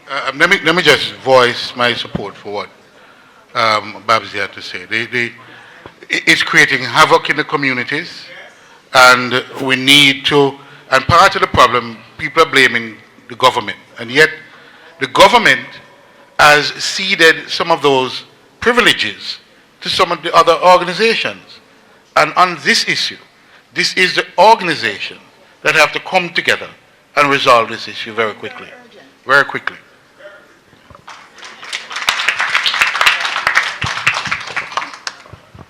Let me just voice my support for what Babsy had to say. It's creating havoc in the communities, and we need to. And part of the problem, people are blaming the government, and yet the government has ceded some of those privileges to some of the other organizations. And on this issue, this is the organization that have to come together and resolve this issue very quickly. Very quickly.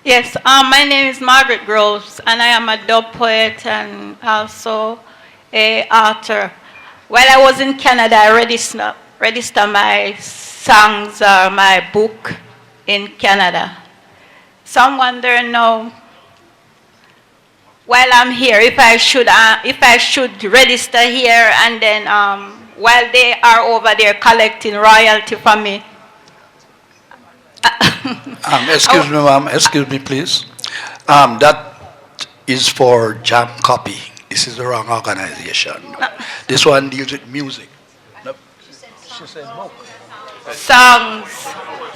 Yes, my name is Margaret Groves, and I am a dub poet and also a author. While I was in Canada, I registered my songs or my book in Canada. So I'm wondering now, while I'm here, if I should register here, and then while they are over there collecting royalty from me. Excuse me, ma'am. Excuse me, please. That is for JACAP. This is the wrong organization. This one deals with music. No. She said book. Songs.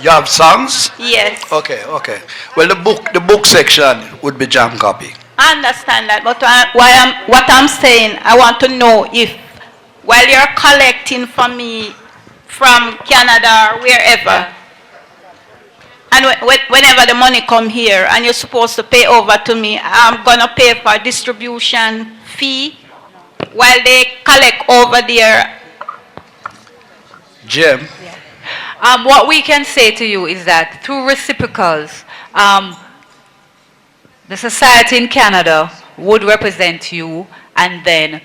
You have songs? Yes. Okay, okay. Well, the book section would be JACAP. I understand that, but what I'm saying, I want to know if, while you're collecting for me from Canada or wherever, and whenever the money come here and you're supposed to pay over to me, I'm going to pay for distribution fee while they collect over there. Jim? What we can say to you is that through reciprocals, the society in Canada would represent you, and then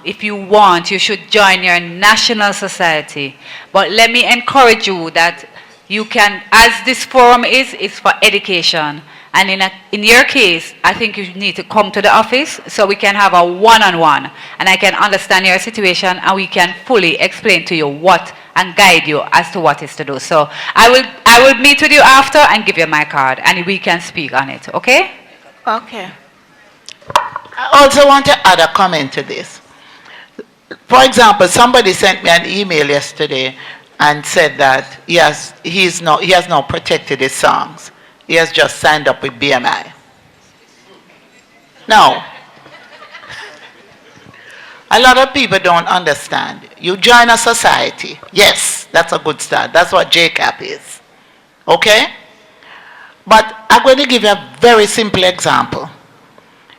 if you want, you should join your national society. But let me encourage you that you can, as this forum is for education. And in your case, I think you need to come to the office so we can have a one-on-one, and I can understand your situation, and we can fully explain to you what and guide you as to what is to do. So I will meet with you after and give you my card, and we can speak on it, okay? Okay. I also want to add a comment to this. For example, somebody sent me an email yesterday and said that he has not protected his songs. He has just signed up with BMI. Now, a lot of people don't understand. You join a society. Yes, that's a good start. That's what JACAP is. Okay? But I'm going to give you a very simple example.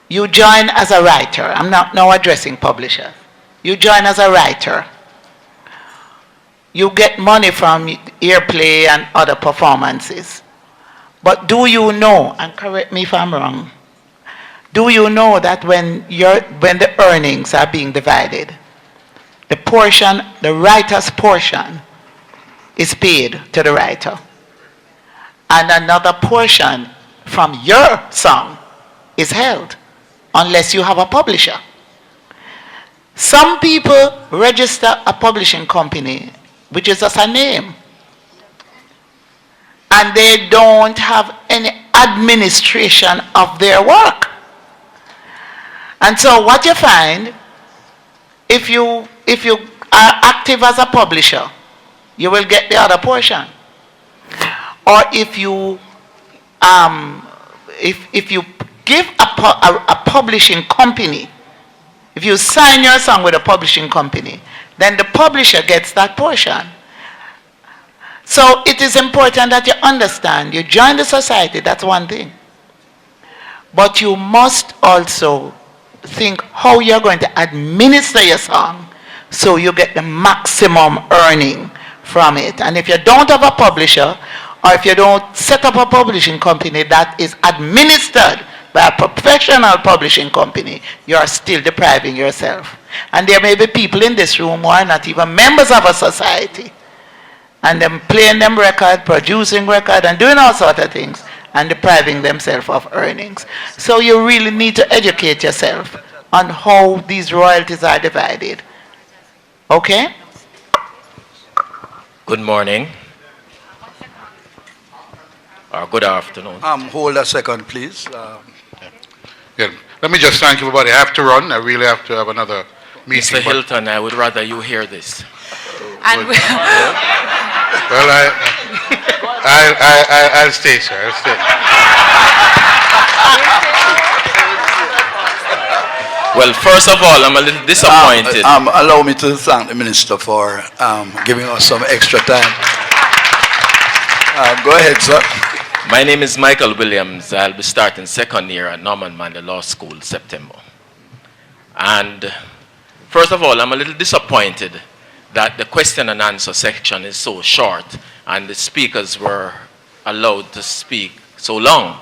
You join as a writer. I'm not now addressing publishers. You join as a writer. You get money from airplay and other performances. But do you know, and correct me if I'm wrong, do you know that when the earnings are being divided, the portion, the writer's portion, is paid to the writer, and another portion from your song is held, unless you have a publisher. Some people register a publishing company, which is just a name, and they don't have any administration of their work. And so what you find, if you are active as a publisher, you will get the other portion. Or if you give a publishing company, if you sign your song with a publishing company, then the publisher gets that portion. So it is important that you understand, you join the society, that's one thing. But you must also think how you're going to administer your song so you get the maximum earning from it. And if you don't have a publisher, or if you don't set up a publishing company that is administered by a professional publishing company, you are still depriving yourself. And there may be people in this room who are not even members of a society, and them playing them record, producing record, and doing all sorts of things, and depriving themselves of earnings. So you really need to educate yourself on how these royalties are divided. Okay? Good morning. Or good afternoon. Hold a second, please. Yeah. Let me just thank everybody. I have to run. I really have to have another meeting. Mr. Hilton, I would rather you hear this. And Good. Well, I'll stay, sir. I'll stay. Well, first of all, I'm a little disappointed. Allow me to thank the minister for giving us some extra time. Go ahead, sir. My name is Michael Williams. I'll be starting second year at Norman Mandela Law School, September. And first of all, I'm a little disappointed that the question and answer section is so short and the speakers were allowed to speak so long.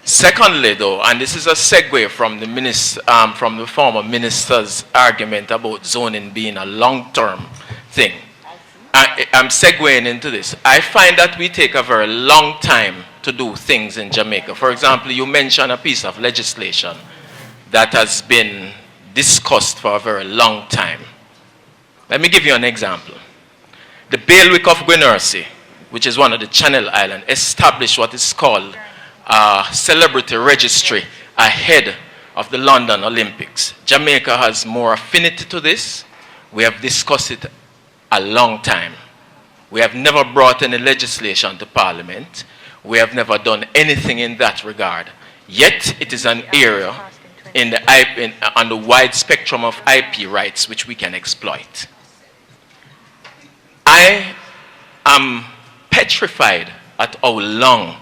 Secondly, though, and this is a segue from the former minister's argument about zoning being a long-term thing. I'm segueing into this. I find that we take a very long time to do things in Jamaica. For example, you mentioned a piece of legislation that has been discussed for a very long time. Let me give you an example. The bailiwick of Gwenersi, which is one of the Channel Islands, established what is called a celebrity registry ahead of the London Olympics. Jamaica has more affinity to this. We have discussed it a long time. We have never brought any legislation to Parliament. We have never done anything in that regard. Yet it is an area on the wide spectrum of IP rights which we can exploit. I am petrified at how long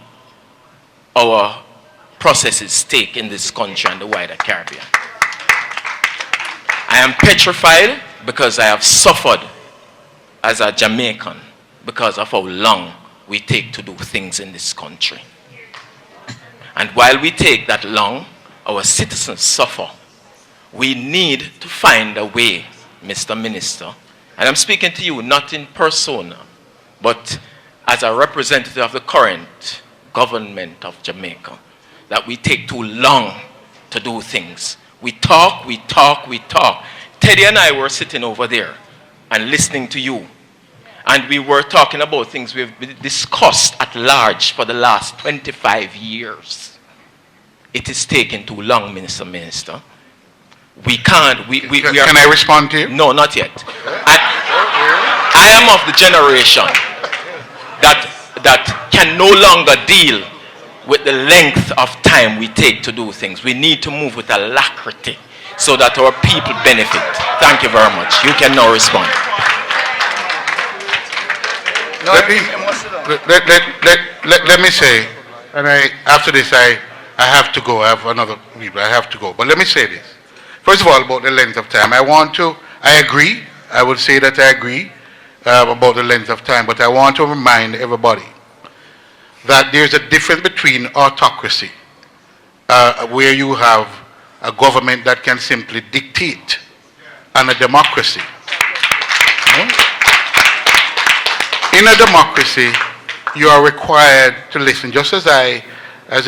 our processes take in this country and the wider Caribbean. I am petrified because I have suffered as a Jamaican because of how long we take to do things in this country. And while we take that long, our citizens suffer. We need to find a way, Mr. Minister, and I'm speaking to you not in persona, but as a representative of the current government of Jamaica, that we take too long to do things. We talk. Teddy and I were sitting over there and listening to you. And we were talking about things we've discussed at large for the last 25 years. It is taking too long, Minister. We can't, we are... Can I respond to you? No, not yet. I am of the generation that can no longer deal with the length of time we take to do things. We need to move with alacrity so that our people benefit. Thank you very much. You can now respond. Let me say, and after this I have to go. I have another people. I have to go. But let me say this. First of all, about the length of time. I agree. I would say that I agree about the length of time. But I want to remind everybody that there's a difference between autocracy, where you have a government that can simply dictate, and a democracy. In a democracy, you are required to listen. Just as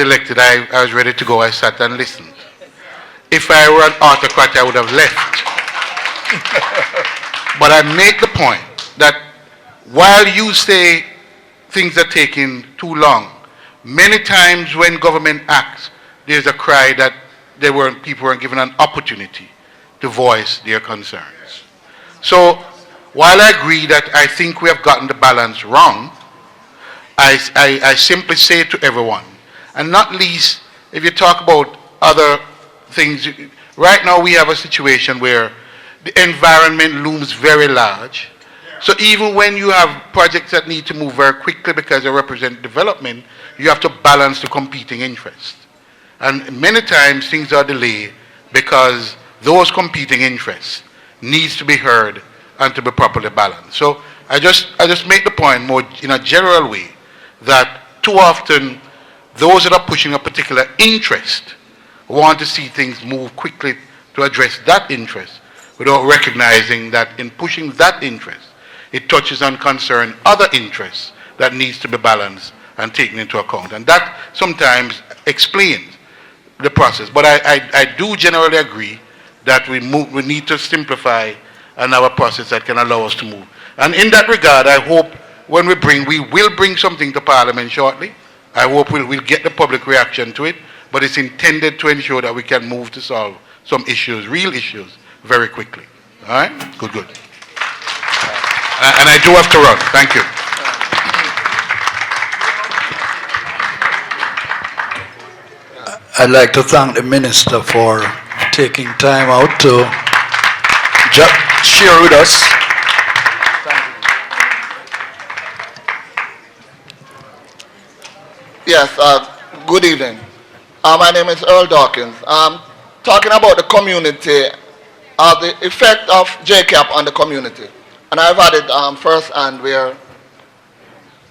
elected, I was ready to go. I sat and listened. If I were an autocrat, I would have left. But I make the point that while you say things are taking too long, many times when government acts, there's a cry that people weren't given an opportunity to voice their concerns. So while I agree that I think we have gotten the balance wrong, I simply say to everyone, and not least if you talk about other things, right now we have a situation where the environment looms very large. So even when you have projects that need to move very quickly because they represent development, you have to balance the competing interests. And many times things are delayed because those competing interests needs to be heard and to be properly balanced. So I just make the point more in a general way that too often those that are pushing a particular interest want to see things move quickly to address that interest without recognizing that in pushing that interest, it touches on concern other interests that needs to be balanced and taken into account. And that sometimes explains the process. But I do generally agree that we need to simplify and have a process that can allow us to move. And in that regard, I hope when we will bring something to Parliament shortly. I hope we'll get the public reaction to it, but it's intended to ensure that we can move to solve some issues, real issues, very quickly. All right? Good. And I do have to run. Thank you. I'd like to thank the minister for taking time out to share with us. Yes, good evening. My name is Earl Dawkins. Talking about the community, the effect of JACAP on the community. And I've had it firsthand where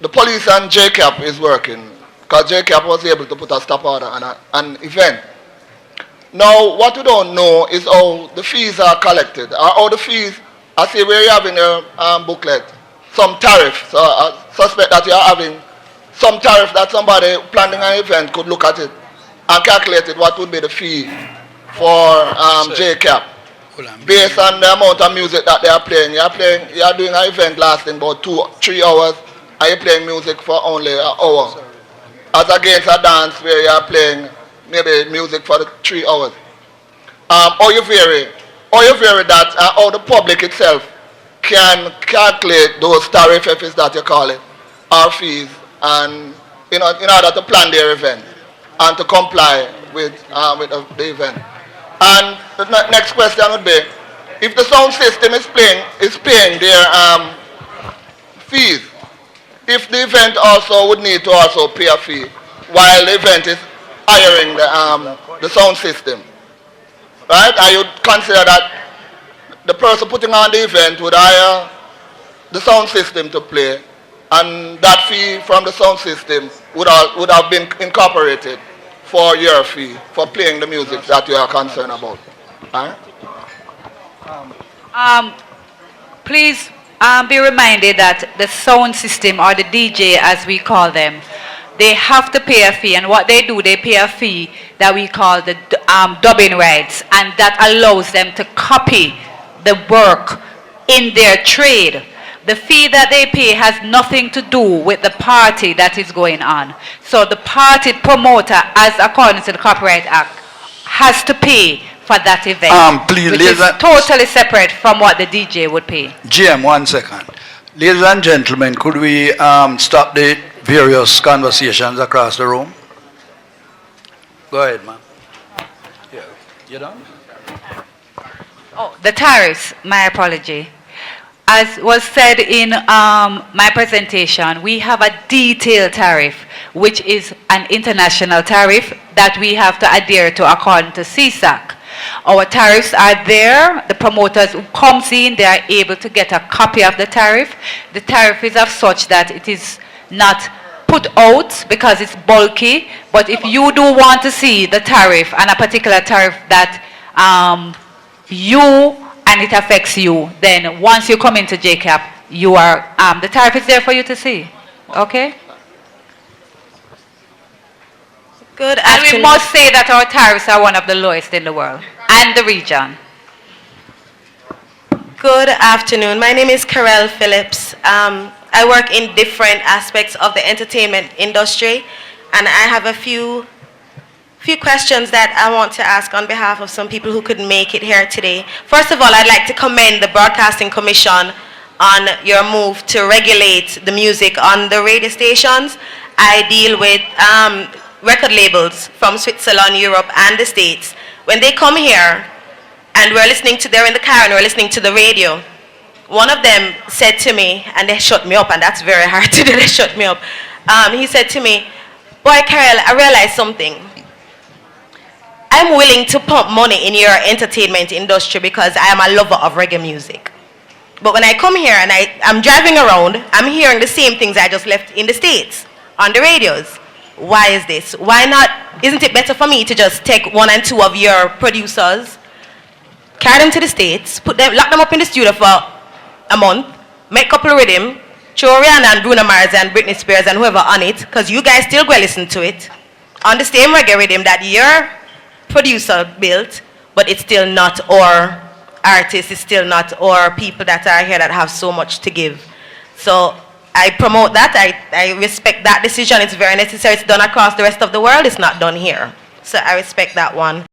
the police and JACAP is working, because JACAP was able to put a stop order on an event. Now, what we don't know is how the fees are collected, or how the fees, I see where you have in your booklet, some tariff. So I suspect that you are having some tariff that somebody planning an event could look at it and calculate it, what would be the fee for JACAP. Based on the amount of music that they are playing. You are doing an event lasting about 2-3 hours, and you're playing music for only an hour. As against a dance where you are playing maybe music for the 3 hours. How you vary that, how the public itself can calculate those tariff, if it's that you call it, or fees, and in order to plan their event and to comply with the event. And the next question would be, if the sound system is paying their fees, if the event also would need to also pay a fee while the event is hiring the sound system, right? I would consider that the person putting on the event would hire the sound system to play, and that fee from the sound system would have been incorporated for your fee for playing the music that you are concerned about. Right? Please be reminded that the sound system, or the DJ as we call them, they have to pay a fee, and what they do, they pay a fee that we call the dubbing rights, and that allows them to copy the work in their trade. The fee that they pay has nothing to do with the party that is going on. So the party promoter, as according to the Copyright Act, has to pay for that event, Please, which is totally separate from what the DJ would pay. GM, 1 second. Ladies and gentlemen, could we stop the various conversations across the room? Go ahead, ma'am. Yeah. You done? Oh, the tariffs, my apology. As was said in my presentation, we have a detailed tariff, which is an international tariff that we have to adhere to according to CSAC. Our tariffs are there. The promoters who comes in, they are able to get a copy of the tariff. The tariff is of such that it is not put out because it's bulky, but if you do want to see the tariff and a particular tariff that and it affects you, then once you come into JACAP, you are, the tariff is there for you to see, okay? Good And afternoon. we must say that our tariffs are one of the lowest in the world and the region. Good afternoon. My name is Karel Phillips. I work in different aspects of the entertainment industry, and I have a few questions that I want to ask on behalf of some people who couldn't make it here today. First of all, I'd like to commend the Broadcasting Commission on your move to regulate the music on the radio stations. I deal with record labels from Switzerland, Europe, and the States. When they come here and they're in the car and we're listening to the radio, one of them said to me, and they shut me up, and that's very hard to do, they shut me up. He said to me, "Boy, Carol, I realized something. I'm willing to pump money in your entertainment industry because I am a lover of reggae music. But when I come here and I'm driving around, I'm hearing the same things I just left in the States on the radios. Why is this? Why not? Isn't it better for me to just take 1 and 2 of your producers, carry them to the States, lock them up in the studio for a month, make a couple of rhythm, throw Rihanna and Bruno Mars and Britney Spears and whoever on it, because you guys still go listen to it, on the same reggae rhythm that your producer built, but it's still not our artists, it's still not our people that are here that have so much to give." So I promote that. I respect that decision. It's very necessary. It's done across the rest of the world. It's not done here. So I respect that one.